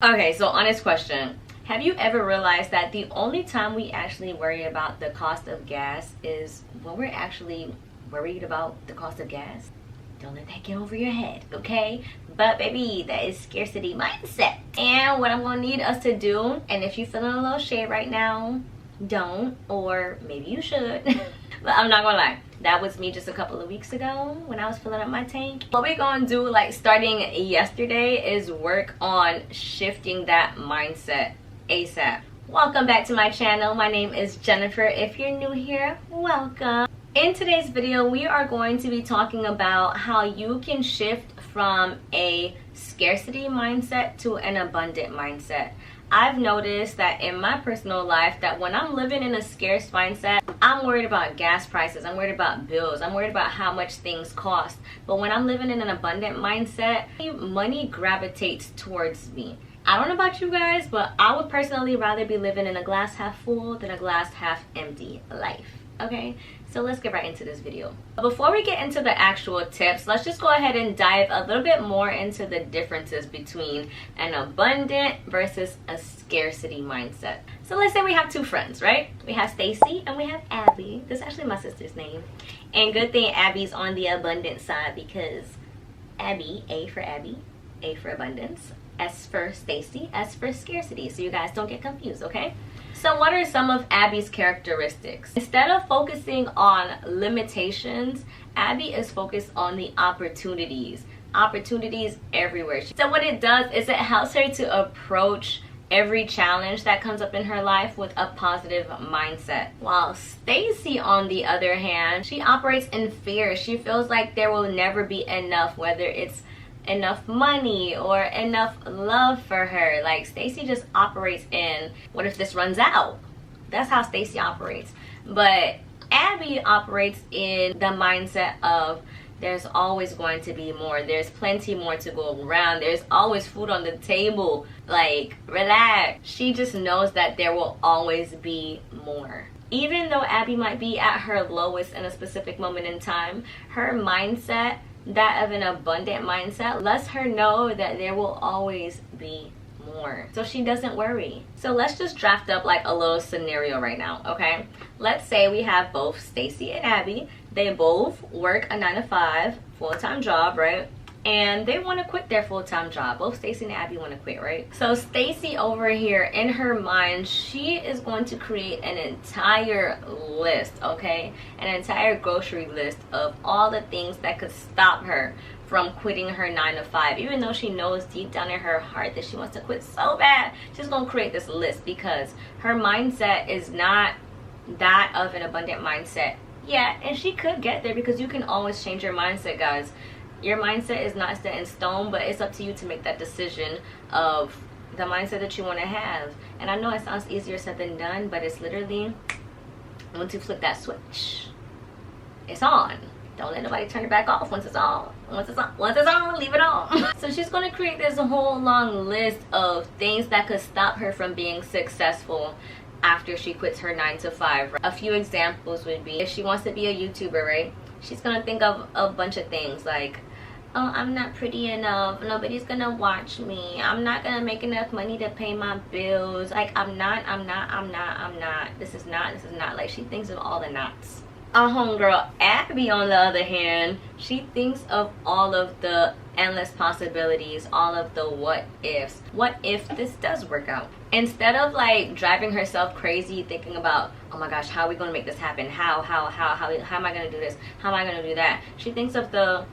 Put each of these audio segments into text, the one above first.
Okay, so honest question. Have you ever realized that the only time we actually worry about the cost of gas is when we're actually worried about the cost of gas? Don't let that get over your head, okay? But baby, that is scarcity mindset. And what I'm gonna need us to do, and if you're feeling a little shade right now, don't, or maybe you should. But I'm not gonna lie, that was me just a couple of weeks ago when I was filling up my tank. What we're gonna do, like starting yesterday, is work on shifting that mindset ASAP. Welcome back to my channel. My name is Jennifer. If you're new here, welcome. In today's video, we are going to be talking about how you can shift from a scarcity mindset to an abundant mindset. I've noticed that in my personal life that when I'm living in a scarce mindset, I'm worried about gas prices, I'm worried about bills, I'm worried about how much things cost. But when I'm living in an abundant mindset, money gravitates towards me. I don't know about you guys, but I would personally rather be living in a glass half full than a glass half empty life. Okay, so let's get right into this video. Before we get into the actual tips, let's just go ahead and dive a little bit more into the differences between an abundant versus a scarcity mindset. So let's say we have two friends, right? We have Stacy and we have Abby. This is actually my sister's name. And good thing Abby's on the abundant side, because Abby, A for Abby, A for abundance, S for Stacy, S for scarcity. So you guys don't get confused, okay? So what are some of Abby's characteristics? Instead of focusing on limitations, Abby is focused on the opportunities. Opportunities everywhere. So what it does is it helps her to approach every challenge that comes up in her life with a positive mindset. While Stacy, on the other hand, she operates in fear. She feels like there will never be enough, whether it's enough money or enough love for her. Like, Stacy just operates in, what if this runs out? That's how Stacy operates. But Abby operates in the mindset of there's always going to be more. There's plenty more to go around. There's always food on the table. Like, relax. She just knows that there will always be more. Even though Abby might be at her lowest in a specific moment in time, her mindset, that of an abundant mindset, lets her know that there will always be more, so she doesn't worry. So let's just draft up like a little scenario right now, okay? Let's say we have both Stacy and Abby. They both work a 9-to-5 full-time job, right? And they want to quit their full-time job. Both Stacy and Abby want to quit, right? So Stacy over here, in her mind, she is going to create an entire list, okay? An entire grocery list of all the things that could stop her from quitting her 9-to-5. Even though she knows deep down in her heart that she wants to quit so bad, she's going to create this list because her mindset is not that of an abundant mindset yet. And she could get there, because you can always change your mindset, guys. Your mindset is not set in stone, but it's up to you to make that decision of the mindset that you want to have. And I know it sounds easier said than done, but it's literally, once you flip that switch, it's on. Don't let nobody turn it back off once it's on. Once it's on, leave it on. So she's going to create this whole long list of things that could stop her from being successful after she quits her 9-to-5. A few examples would be, if she wants to be a YouTuber, right? She's gonna think of a bunch of things like, oh, I'm not pretty enough, nobody's gonna watch me, I'm not gonna make enough money to pay my bills, like I'm not, this is not, like she thinks of all the nots. Our homegirl Abby, on the other hand, she thinks of all of the endless possibilities, all of the what ifs. What if this does work out? Instead of like driving herself crazy thinking about, oh my gosh, how are we going to make this happen? How am I going to do this? How am I going to do that? She thinks of the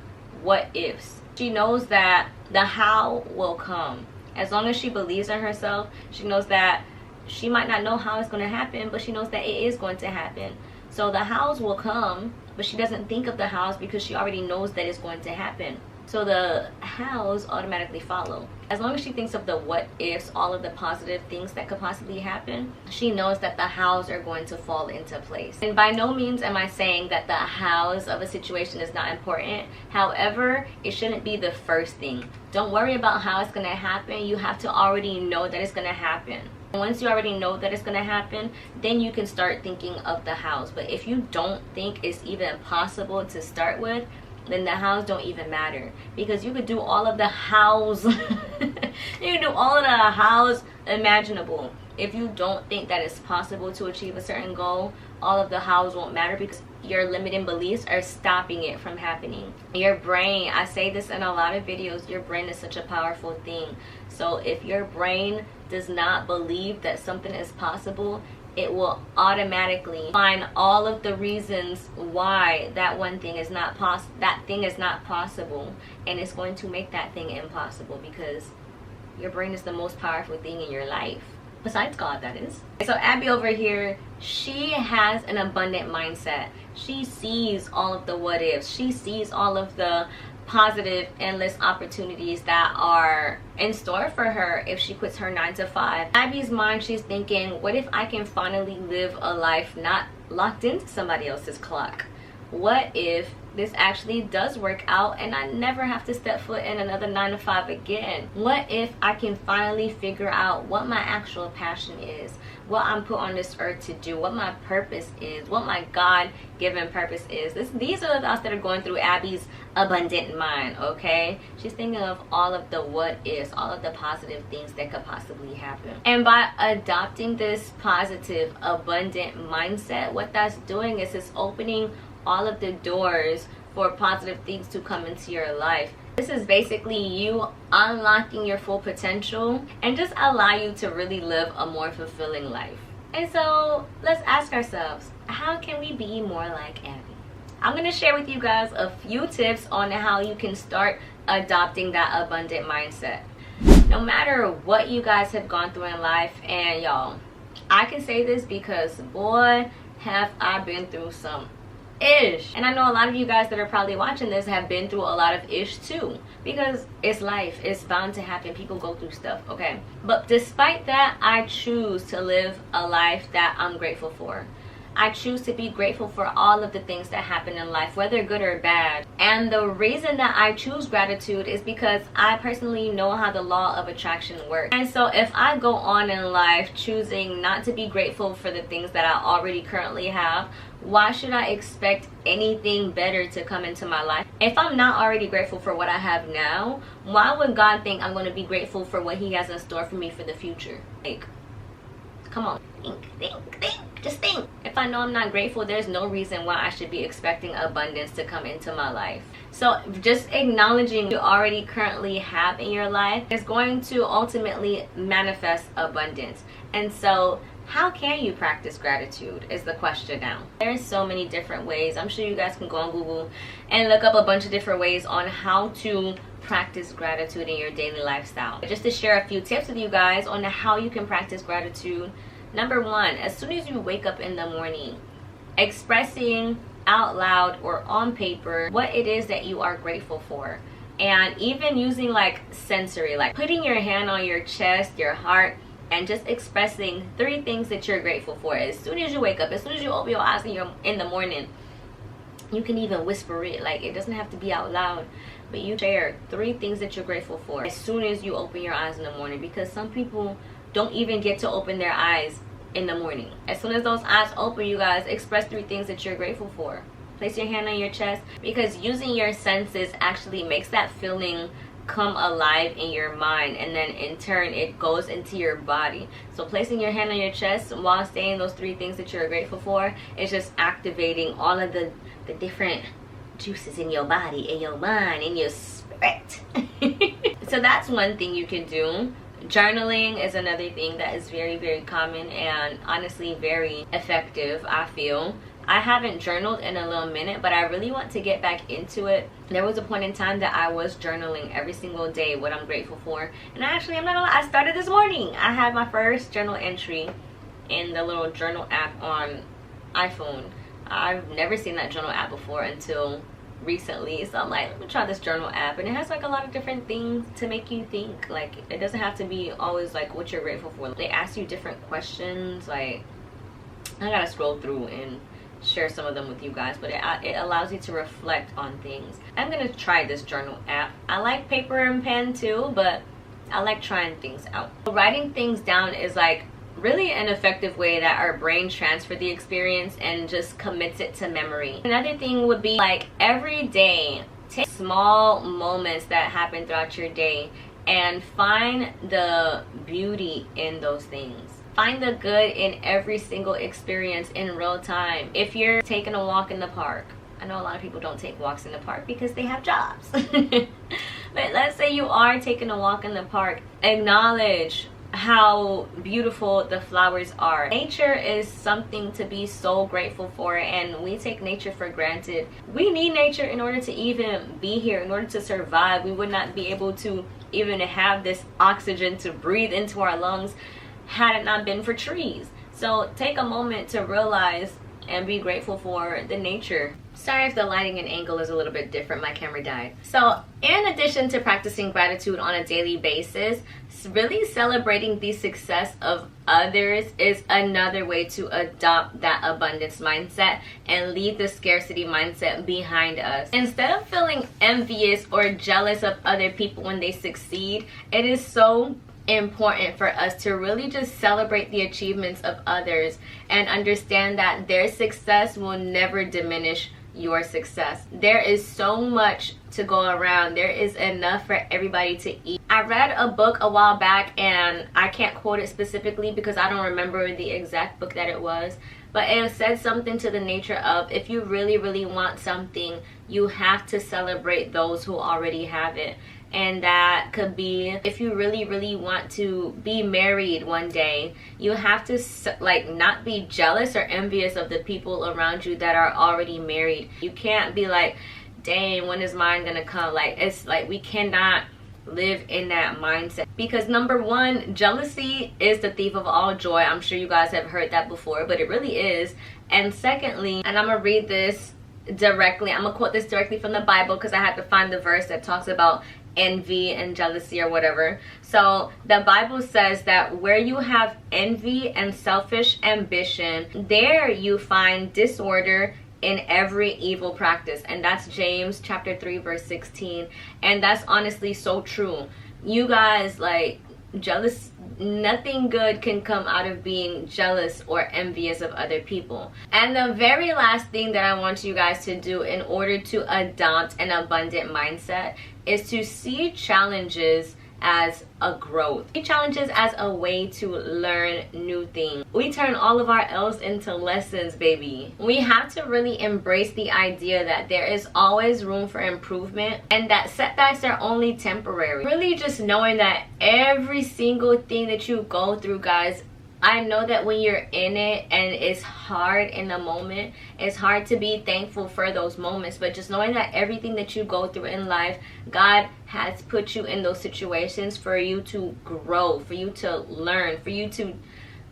what ifs. She knows that the how will come. As long as she believes in herself, she knows that she might not know how it's going to happen, but she knows that it is going to happen. So the hows will come, but she doesn't think of the hows because she already knows that it's going to happen. So the hows automatically follow. As long as she thinks of the what ifs, all of the positive things that could possibly happen, she knows that the hows are going to fall into place. And by no means am I saying that the hows of a situation is not important. However, it shouldn't be the first thing. Don't worry about how it's going to happen. You have to already know that it's going to happen. Once you already know that it's going to happen, then you can start thinking of the hows. But if you don't think it's even possible to start with, then the hows don't even matter, because you could do all of the hows You can do all of the hows imaginable. If you don't think that it's possible to achieve a certain goal, all of the hows won't matter because your limiting beliefs are stopping it from happening. Your brain, I say this in a lot of videos, your brain is such a powerful thing. So if your brain does not believe that something is possible, it will automatically find all of the reasons why that one thing is not possible, and it's going to make that thing impossible because your brain is the most powerful thing in your life. Besides God, that is. So Abby over here, she has an abundant mindset. She sees all of the what ifs. She sees all of the positive, endless opportunities that are in store for her if she quits her 9 to 5. Abby's mind, she's thinking, what if I can finally live a life not locked into somebody else's clock? What if this actually does work out and I never have to step foot in another 9 to 5 again? What if I can finally figure out what my actual passion is, what I'm put on this earth to do, what my purpose is, what my God-given purpose is? These are the thoughts that are going through Abby's abundant mind, okay? She's thinking of all of the what ifs, all of the positive things that could possibly happen. And by adopting this positive, abundant mindset, what that's doing is it's opening all of the doors for positive things to come into your life. This is basically you unlocking your full potential and just allow you to really live a more fulfilling life. And so let's ask ourselves, how can we be more like Abby? I'm going to share with you guys a few tips on how you can start adopting that abundant mindset. No matter what you guys have gone through in life, and y'all, I can say this because boy, have I been through some ish. And I know a lot of you guys that are probably watching this have been through a lot of ish too, because it's life, it's bound to happen. People go through stuff, okay? But despite that, I choose to live a life that I'm grateful for. I choose to be grateful for all of the things that happen in life, whether good or bad. And the reason that I choose gratitude is because I personally know how the law of attraction works. And so if I go on in life choosing not to be grateful for the things that I already currently have, why should I expect anything better to come into my life? If I'm not already grateful for what I have now, why would God think I'm going to be grateful for what He has in store for me for the future? Like, come on, think, just think. If I know I'm not grateful, there's no reason why I should be expecting abundance to come into my life. So just acknowledging what you already currently have in your life is going to ultimately manifest abundance. And so how can you practice gratitude is the question now. There's so many different ways. I'm sure you guys can go on Google and look up a bunch of different ways on how to practice gratitude in your daily lifestyle. Just to share a few tips with you guys on how you can practice gratitude. Number one, as soon as you wake up in the morning, expressing out loud or on paper what it is that you are grateful for. And even using like sensory, like putting your hand on your chest, your heart, and just expressing 3 things that you're grateful for. As soon as you wake up, as soon as you open your eyes in the morning, you can even whisper it. Like, it doesn't have to be out loud, but you share 3 things that you're grateful for as soon as you open your eyes in the morning, because some people don't even get to open their eyes in the morning. As soon as those eyes open, you guys express 3 things that you're grateful for. Place your hand on your chest, because using your senses actually makes that feeling come alive in your mind, and then in turn it goes into your body. So placing your hand on your chest while saying those 3 things that you're grateful for is just activating all of the different juices in your body, in your mind, in your spirit. So that's one thing you can do. Journaling is another thing that is very, very common and honestly very effective, I feel. I haven't journaled in a little minute, but I really want to get back into it. There was a point in time that I was journaling every single day what I'm grateful for. And actually, I'm not gonna lie, I started this morning. I had my first journal entry in the little journal app on iPhone. I've never seen that journal app before until recently. So I'm like, let me try this journal app. And it has like a lot of different things to make you think. Like, it doesn't have to be always like what you're grateful for. They ask you different questions. Like, I gotta scroll through and share some of them with you guys, but it allows you to reflect on things. I'm gonna try this journal app. I like paper and pen too, but I like trying things out. Writing things down is like really an effective way that our brain transfers the experience and just commits it to memory. Another thing would be like every day, take small moments that happen throughout your day and find the beauty in those things. Find the good in every single experience in real time. If you're taking a walk in the park, I know a lot of people don't take walks in the park because they have jobs. But let's say you are taking a walk in the park. Acknowledge how beautiful the flowers are. Nature is something to be so grateful for, and we take nature for granted. We need nature in order to even be here, in order to survive. We would not be able to even have this oxygen to breathe into our lungs had it not been for trees. So take a moment to realize and be grateful for the nature. Sorry if the lighting and angle is a little bit different, my camera died. So in addition to practicing gratitude on a daily basis, really celebrating the success of others is another way to adopt that abundance mindset and leave the scarcity mindset behind us. Instead of feeling envious or jealous of other people when they succeed, it is so important for us to really just celebrate the achievements of others and understand that their success will never diminish your success. There is so much to go around. There is enough for everybody to eat. I read a book a while back, and I can't quote it specifically because I don't remember the exact book that it was, but it said something to the nature of, if you really want something, you have to celebrate those who already have it. And that could be, if you really want to be married one day, you have to like not be jealous or envious of the people around you that are already married. You can't be like, dang, when is mine gonna come? Like, it's like we cannot live in that mindset, because number one, jealousy is the thief of all joy. I'm sure you guys have heard that before, but it really is. And secondly, and I'm gonna read this directly, I'm gonna quote this directly from the Bible because I had to find the verse that talks about envy and jealousy or whatever. So the Bible says that where you have envy and selfish ambition, there you find disorder in every evil practice. And that's James chapter 3 verse 16. And that's honestly so true. You guys, like, jealous, nothing good can come out of being jealous or envious of other people. And the very last thing that I want you guys to do in order to adopt an abundant mindset is to see challenges as a growth. See challenges as a way to learn new things. We turn all of our L's into lessons, baby. We have to really embrace the idea that there is always room for improvement and that setbacks are only temporary. Really just knowing that every single thing that you go through, guys, I know that when you're in it and it's hard in the moment, it's hard to be thankful for those moments. But just knowing that everything that you go through in life, God has put you in those situations for you to grow, for you to learn, for you to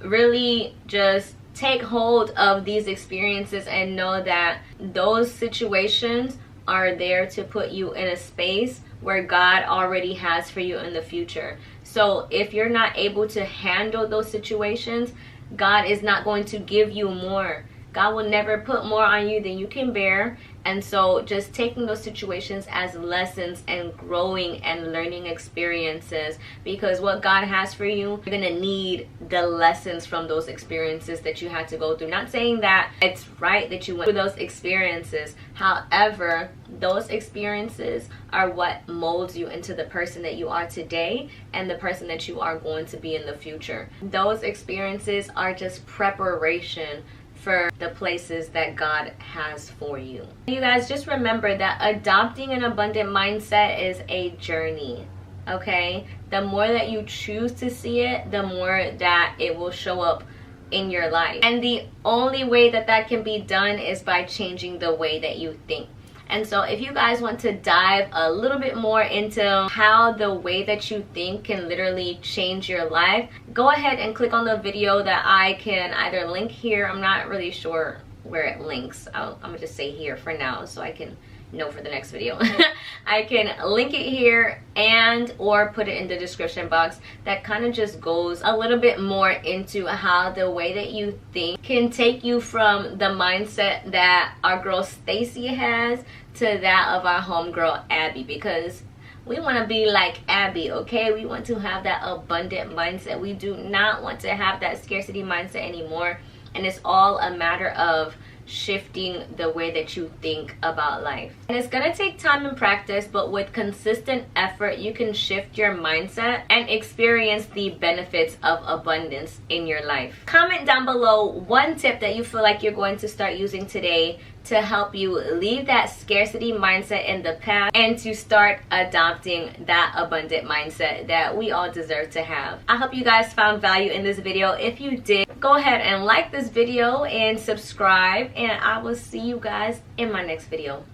really just take hold of these experiences and know that those situations are there to put you in a space where God already has for you in the future. So if you're not able to handle those situations, God is not going to give you more. God will never put more on you than you can bear. And so just taking those situations as lessons and growing and learning experiences, because what God has for you, you're gonna need the lessons from those experiences that you had to go through. Not saying that it's right that you went through those experiences. However, those experiences are what molds you into the person that you are today and the person that you are going to be in the future. Those experiences are just preparation for the places that God has for you. You guys, just remember that adopting an abundant mindset is a journey, okay? The more that you choose to see it, the more that it will show up in your life. And the only way that that can be done is by changing the way that you think. And so if you guys want to dive a little bit more into how the way that you think can literally change your life, go ahead and click on the video that I can either link here. I'm not really sure where it links. I'm gonna just say here for now so I can know for the next video. I can link it here and or put it in the description box. That kind of just goes a little bit more into how the way that you think can take you from the mindset that our girl Stacy has to that of our homegirl Abby, because we want to be like Abby, okay? We want to have that abundant mindset. We do not want to have that scarcity mindset anymore. And it's all a matter of shifting the way that you think about life. And it's gonna take time and practice, but with consistent effort, you can shift your mindset and experience the benefits of abundance in your life. Comment down below one tip that you feel like you're going to start using today to help you leave that scarcity mindset in the past and to start adopting that abundant mindset that we all deserve to have. I hope you guys found value in this video. If you did, go ahead and like this video and subscribe, and I will see you guys in my next video.